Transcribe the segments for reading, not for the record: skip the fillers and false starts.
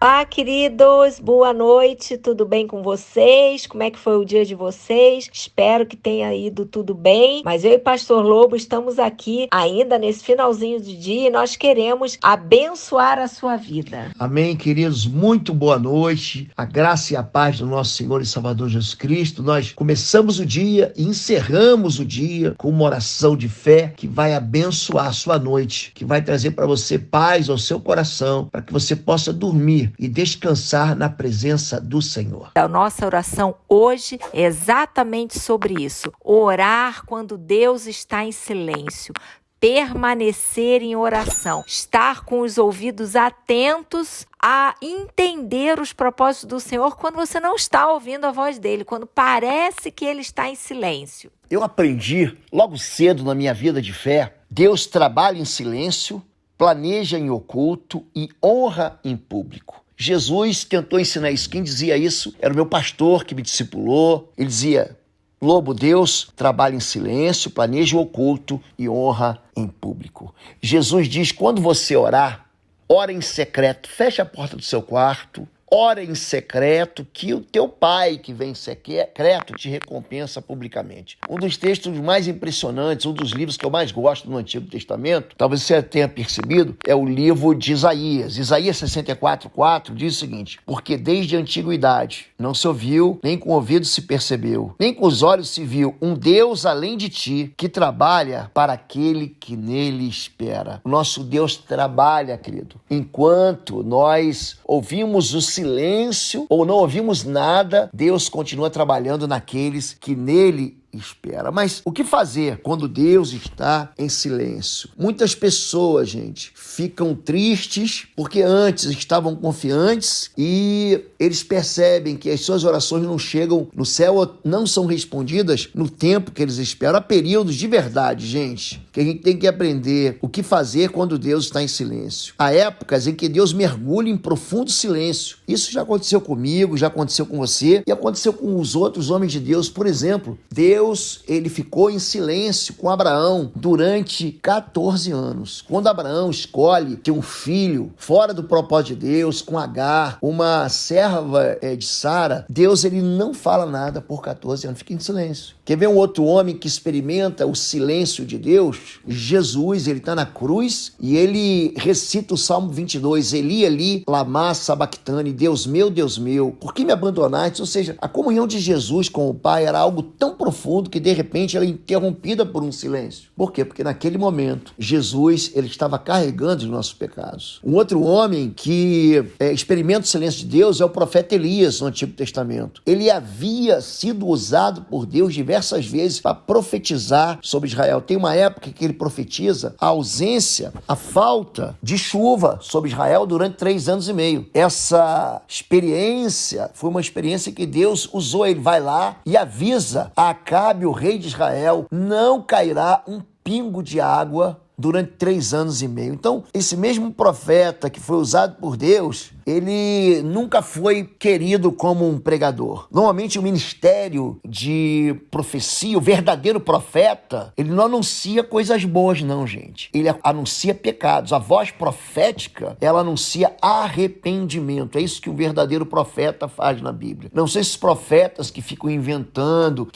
Olá, queridos, boa noite, tudo bem com vocês? Como é que foi o dia de vocês? Espero que tenha ido tudo bem, mas eu e Pastor Lobo estamos aqui ainda nesse finalzinho de dia e nós queremos abençoar a sua vida. Amém, queridos, muito boa noite, a graça e a paz do nosso Senhor e Salvador Jesus Cristo. Nós começamos o dia e encerramos o dia com uma oração de fé que vai abençoar a sua noite, que vai trazer para você paz ao seu coração, para que você possa dormir e descansar na presença do Senhor. A nossa oração hoje é exatamente sobre isso: orar quando Deus está em silêncio. Permanecer em oração, estar com os ouvidos atentos a entender os propósitos do Senhor quando você não está ouvindo a voz dele, quando parece que ele está em silêncio. Eu aprendi logo cedo na minha vida de fé, Deus trabalha em silêncio, planeja em oculto e honra em público. Jesus tentou ensinar isso. Quem dizia isso era o meu pastor que me discipulou. Ele dizia: Lobo, Deus trabalha em silêncio, planeja o oculto e honra em público. Jesus diz: quando você orar, ora em secreto, fecha a porta do seu quarto, ora em secreto, que o teu pai que vem em secreto te recompensa publicamente. Um dos textos mais impressionantes, um dos livros que eu mais gosto no Antigo Testamento, talvez você tenha percebido, é o livro de Isaías. Isaías 64:4 diz o seguinte: porque desde a antiguidade não se ouviu, nem com o ouvido se percebeu, nem com os olhos se viu um Deus além de ti, que trabalha para aquele que nele espera. O nosso Deus trabalha, querido. Enquanto nós ouvimos o silêncio ou não ouvimos nada, Deus continua trabalhando naqueles que nele espera. Mas o que fazer quando Deus está em silêncio? Muitas pessoas, gente, ficam tristes porque antes estavam confiantes e eles percebem que as suas orações não chegam no céu ou não são respondidas no tempo que eles esperam. Há períodos de verdade, gente, que a gente tem que aprender o que fazer quando Deus está em silêncio. Há épocas em que Deus mergulha em profundo silêncio. Isso já aconteceu comigo, já aconteceu com você e aconteceu com os outros homens de Deus. Por exemplo, Deus, ele ficou em silêncio com Abraão durante 14 anos. Quando Abraão escolhe ter um filho fora do propósito de Deus, com Agar, uma serva de Sara, Deus, ele não fala nada por 14 anos, fica em silêncio. Quer ver um outro homem que experimenta o silêncio de Deus? Jesus, ele está na cruz e ele recita o Salmo 22, Eli, Eli, lama sabachthani, Deus meu, por que me abandonaste? Ou seja, a comunhão de Jesus com o Pai era algo tão profundo que de repente ela é interrompida por um silêncio. Por quê? Porque naquele momento Jesus, ele estava carregando os nossos pecados. Um outro homem que experimenta o silêncio de Deus é o profeta Elias no Antigo Testamento. Ele havia sido usado por Deus diversas vezes para profetizar sobre Israel. Tem uma época que ele profetiza a ausência, a falta de chuva sobre Israel durante 3 anos e meio. Essa experiência foi uma experiência que Deus usou. Ele vai lá e avisa a Acabe, o rei de Israel: não cairá um pingo de água durante 3 anos e meio. Então, esse mesmo profeta que foi usado por Deus, ele nunca foi querido como um pregador. Normalmente o ministério de profecia, o verdadeiro profeta, ele não anuncia coisas boas não, gente. Ele anuncia pecados. A voz profética, ela anuncia arrependimento. É isso que o verdadeiro profeta faz na Bíblia. Não são esses profetas que ficam inventando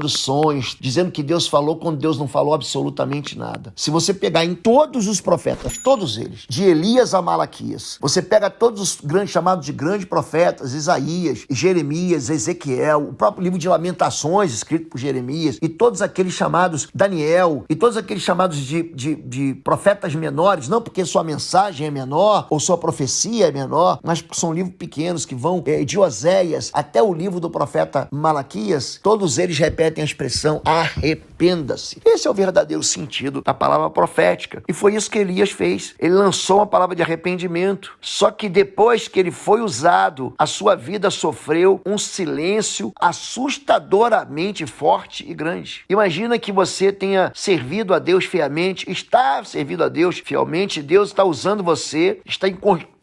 sonhos, dizendo que Deus falou quando Deus não falou absolutamente nada. Se você pegar em todos os profetas, todos eles, de Elias a Malaquias, você pega todos os grandes chamados de grandes profetas, Isaías, Jeremias, Ezequiel, o próprio livro de Lamentações, escrito por Jeremias, e todos aqueles chamados Daniel, e todos aqueles chamados de profetas menores, não porque sua mensagem é menor, ou sua profecia é menor, mas porque são livros pequenos que vão de Oséias até o livro do profeta Malaquias, todos eles repetem a expressão arrependa-se. Esse é o verdadeiro sentido da palavra profética. E foi isso que Elias fez. Ele lançou uma palavra de arrependimento. Só que depois que ele foi usado, a sua vida sofreu um silêncio assustadoramente forte e grande. Imagina que você tenha servido a Deus fielmente, está servindo a Deus fielmente, Deus está usando você, está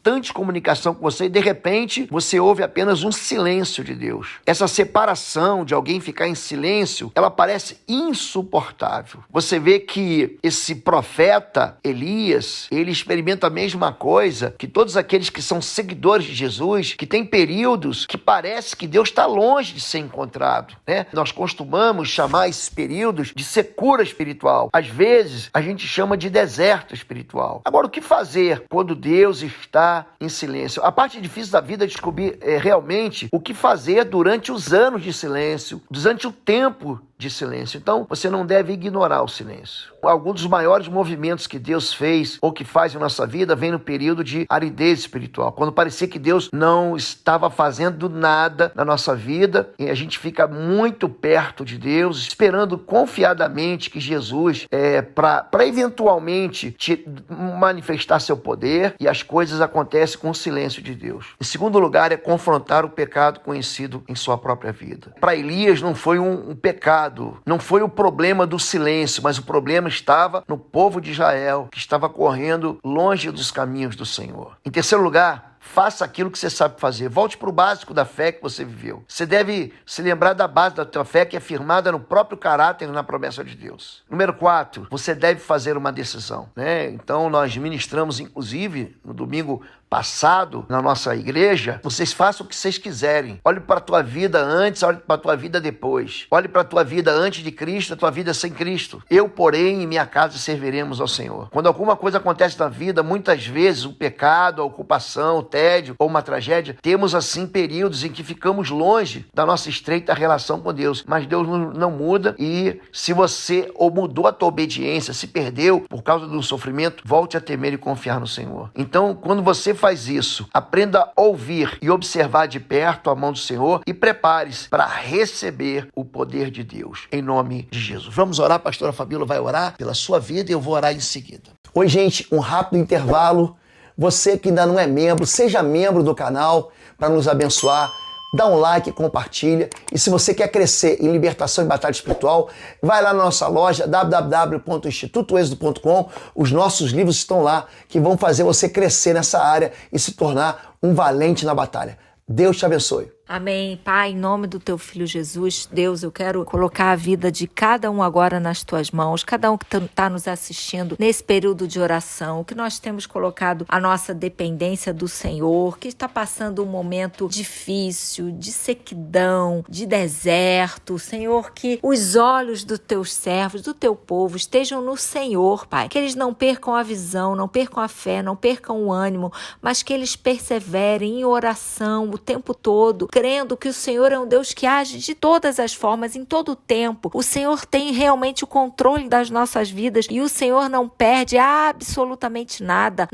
constante comunicação com você e de repente você ouve apenas um silêncio de Deus. Essa separação de alguém ficar em silêncio, ela parece insuportável. Você vê que esse profeta Elias, ele experimenta a mesma coisa que todos aqueles que são seguidores de Jesus, que tem períodos que parece que Deus está longe de ser encontrado, né? Nós costumamos chamar esses períodos de secura espiritual. Às vezes, a gente chama de deserto espiritual. Agora, o que fazer quando Deus está em silêncio? A parte difícil da vida é descobrir realmente o que fazer durante os anos de silêncio, durante o tempo de silêncio. Então, você não deve ignorar o silêncio. Alguns dos maiores movimentos que Deus fez ou que faz em nossa vida vem no período de aridez espiritual, quando parecia que Deus não estava fazendo nada na nossa vida e a gente fica muito perto de Deus, esperando confiadamente que Jesus para eventualmente te manifestar seu poder, e as coisas acontecem com o silêncio de Deus. Em segundo lugar, é confrontar o pecado conhecido em sua própria vida. Para Elias não foi um pecado, não foi o problema do silêncio, mas o problema estava no povo de Israel, que estava correndo longe dos caminhos do Senhor. Em terceiro lugar, faça aquilo que você sabe fazer. Volte para o básico da fé que você viveu. Você deve se lembrar da base da tua fé, que é firmada no próprio caráter e na promessa de Deus. Número 4, você deve fazer uma decisão, né? Então, nós ministramos, inclusive, no domingo passado, na nossa igreja, vocês façam o que vocês quiserem. Olhe para a tua vida antes, olhe para a tua vida depois. Olhe para a tua vida antes de Cristo, a tua vida sem Cristo. Eu, porém, em minha casa serviremos ao Senhor. Quando alguma coisa acontece na vida, muitas vezes o pecado, a ocupação, o tédio ou uma tragédia, temos assim períodos em que ficamos longe da nossa estreita relação com Deus. Mas Deus não muda, e se você ou mudou a tua obediência, se perdeu por causa do sofrimento, volte a temer e confiar no Senhor. Então, quando você faz isso, aprenda a ouvir e observar de perto a mão do Senhor e prepare-se para receber o poder de Deus, em nome de Jesus. Vamos orar, a pastora Fabíola vai orar pela sua vida e eu vou orar em seguida. Oi, gente, um rápido intervalo. Você que ainda não é membro, seja membro do canal para nos abençoar. Dá um like, compartilha. E se você quer crescer em libertação e batalha espiritual, vai lá na nossa loja www.institutoexodo.com. Os nossos livros estão lá, que vão fazer você crescer nessa área e se tornar um valente na batalha. Deus te abençoe. Amém. Pai, em nome do teu filho Jesus, Deus, eu quero colocar a vida de cada um agora nas tuas mãos, cada um que está nos assistindo nesse período de oração, que nós temos colocado a nossa dependência do Senhor, que está passando um momento difícil, de sequidão, de deserto. Senhor, que os olhos dos teus servos, do teu povo, estejam no Senhor, Pai, que eles não percam a visão, não percam a fé, não percam o ânimo, mas que eles perseverem em oração o tempo todo, crendo que o Senhor é um Deus que age de todas as formas, em todo o tempo. O Senhor tem realmente o controle das nossas vidas e o Senhor não perde absolutamente nada,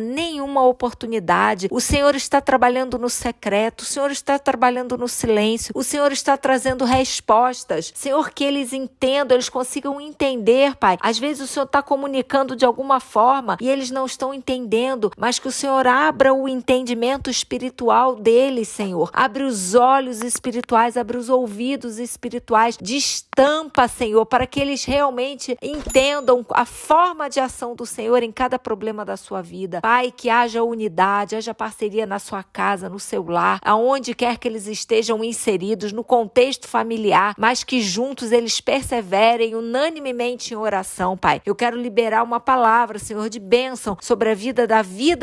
nenhuma oportunidade. O Senhor está trabalhando no secreto, o Senhor está trabalhando no silêncio, o Senhor está trazendo respostas. Senhor, que eles entendam, eles consigam entender, Pai. Às vezes o Senhor está comunicando de alguma forma e eles não estão entendendo, mas que o Senhor abra o entendimento espiritual deles, Senhor. Abre os olhos espirituais, abre os ouvidos espirituais, destampa, Senhor, para que eles realmente entendam a forma de ação do Senhor em cada problema da sua vida. Pai, que haja unidade, haja parceria na sua casa, no seu lar, aonde quer que eles estejam inseridos, no contexto familiar, mas que juntos eles perseverem unanimemente em oração, Pai. Eu quero liberar uma palavra, Senhor, de bênção sobre a vida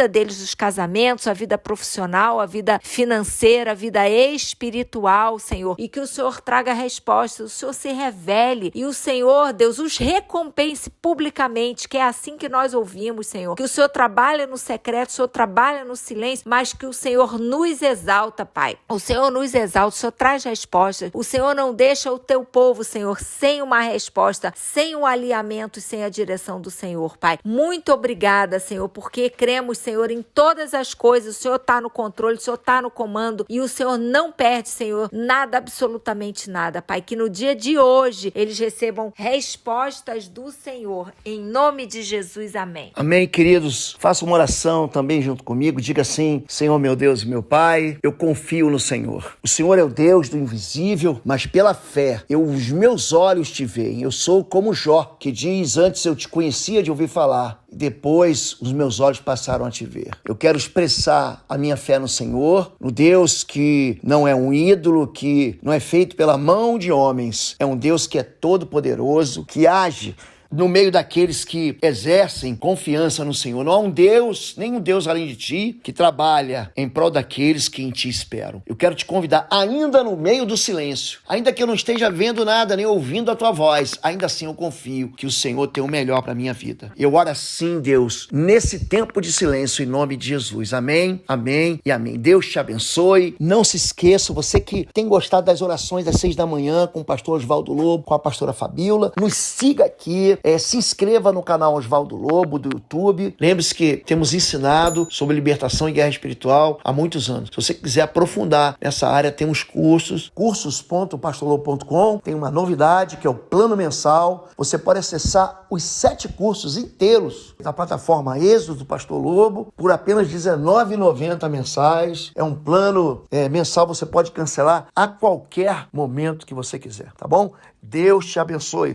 deles, os casamentos, a vida profissional, a vida financeira, a vida espiritual, Senhor, e que o Senhor traga respostas, o Senhor se revele e o Senhor, Deus, os recompense publicamente, que é assim que nós ouvimos, Senhor, que o Senhor trabalha no secreto, o Senhor trabalha no silêncio, mas que o Senhor nos exalta, Pai. O Senhor nos exalta, o Senhor traz respostas, o Senhor não deixa o teu povo, Senhor, sem uma resposta, sem um alinhamento e sem a direção do Senhor, Pai. Muito obrigada, Senhor, porque cremos, Senhor, em todas as coisas, o Senhor está no controle, o Senhor está no comando e o Senhor não perde, Senhor, nada, absolutamente nada, Pai. Que no dia de hoje eles recebam respostas do Senhor. Em nome de Jesus, amém. Amém, queridos. Faça uma oração também junto comigo. Diga assim: Senhor, meu Deus e meu Pai, eu confio no Senhor. O Senhor é o Deus do invisível, mas pela fé, os meus olhos te veem. Eu sou como Jó, que diz: antes eu te conhecia de ouvir falar e depois os meus olhos passaram a te ver. Eu quero expressar a minha fé no Senhor, no Deus que não é um ídolo, que não é feito pela mão de homens, é um Deus que é todo-poderoso, que age no meio daqueles que exercem confiança no Senhor. Não há um Deus, nenhum Deus além de ti, que trabalha em prol daqueles que em ti esperam. Eu quero te convidar, ainda no meio do silêncio, ainda que eu não esteja vendo nada, nem ouvindo a tua voz, ainda assim eu confio que o Senhor tem o melhor para a minha vida. Eu oro assim, Deus, nesse tempo de silêncio, em nome de Jesus. Amém, amém e amém. Deus te abençoe. Não se esqueça, você que tem gostado das orações às 6 da manhã com o pastor Oswaldo Lobo, com a pastora Fabíola, nos siga aqui. Se inscreva no canal Oswaldo Lobo do YouTube. Lembre-se que temos ensinado sobre libertação e guerra espiritual há muitos anos. Se você quiser aprofundar nessa área, tem uns cursos.pastorlobo.com. Tem uma novidade que é o plano mensal. Você pode acessar os 7 cursos inteiros da plataforma Êxodo do Pastor Lobo por apenas R$19,90 mensais. É um plano mensal, você pode cancelar a qualquer momento que você quiser, tá bom? Deus te abençoe.